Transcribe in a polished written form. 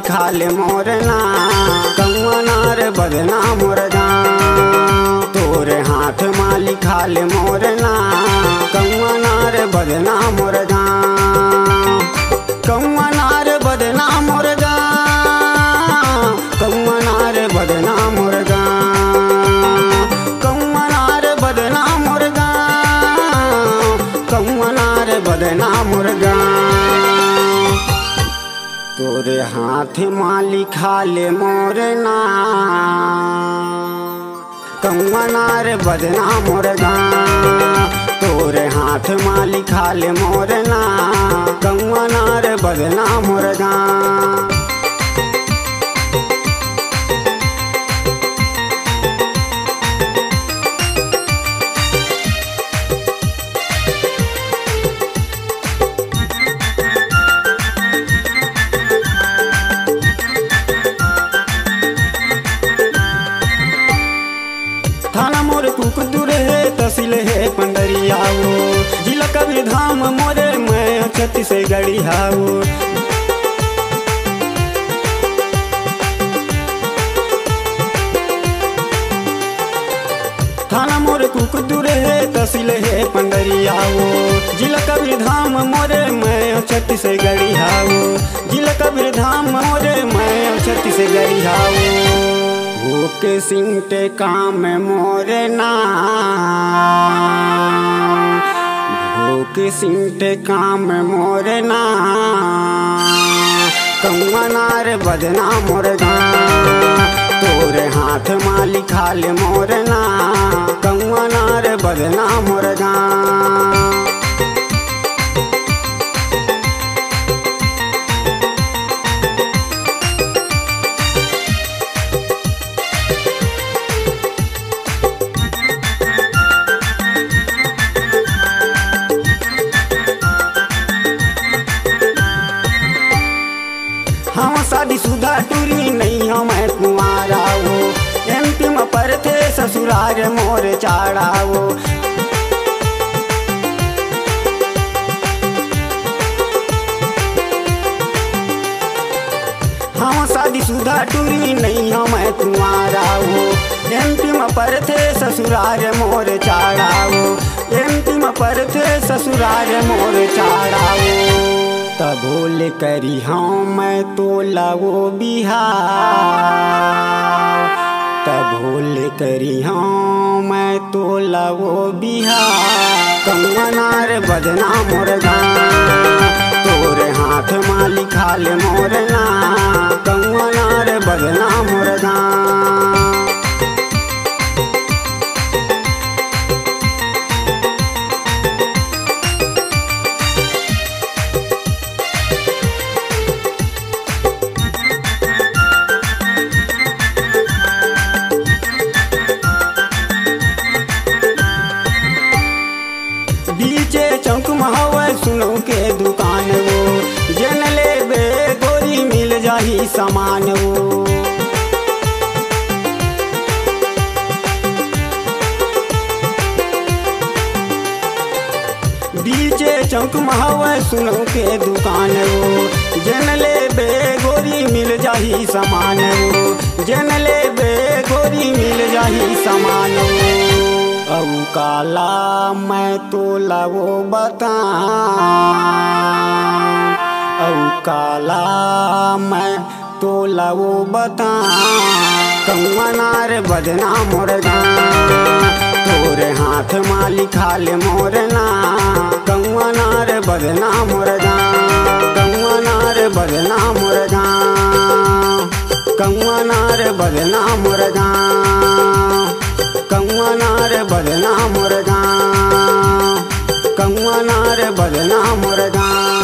लिखा ले मोरना कंवनार बदना मुर्गा तोरे हाथ माँ लिखा ले मोरना कंवनार बदना मुर्गा कंवनार बदना मुर्गा कंवनार बदना मुर्गा कंवनार बदना मुर्गा कंवनार बदना मुर्गा तोरे हाथ माँ लिखा ले मोरना कंवनार बदना मुर्गा तोरे हाथ माँ लिखा ले मोरना कंवनार बदना मुर्गा थाना मोर कुकुर है तहसील है पंडरियाओ जिला कबीर धाम मोरे मैं छत्तीसगढ़ी हाओ थाना मोर कुकुर है तहसील है पंडरियाओ जिला कबीर धाम मोरे मैं छत्तीसगढ़ी हाओ जिला कबीर धाम मोरे मैं छत्तीसगढ़ी हाओ के सिंटे काम मोरना भूख सिंटे काम मोरना कंवनार बदना मुर्गा तोरे हाथ माँ लिखा ले मोरना कंवनार बदना मुर्गा हम शादी सुधा टूरी नहीं हम कुमारा वो एमपी में पर थे ससुरार मोर चाड़ाओ हम शादी सुधा टूरी नहीं हम कुमारा वो एमपी में पर थे ससुरार मोर चाड़ाओ एमपी में पर थे ससुरार मोर चाड़ाओ तब भूल करी हाँ मैं तोला वो बिहार तब भूल करी हाँ मैं तोला वो बिहार कंवनार बदना मुर्गा तोरे हाथ माँ लिखा ले मोरना कंवनार बदना मुर्गा चौक महवे सुनो के दुकान वो जन ले बे गोरी मिल जाही सामान वो बीचे चौक महवे सुनो के दुकान वो जन ले बे गोरी मिल जाही सामान वो जन ले बे गोरी मिल जाही सामान वो औ काला मैं तोला वो बता औ काला मैं तोला वो बता कंवनार बदना मुर्गा तोरे हाथ माँ लिखा ले मोरना कंवनार बदना मुर्गा कंवनार बदना मुर्गा कंवनार बदना मुर्गा कंवनार बदना मुर्गा कंवनार बदना मुर्गा।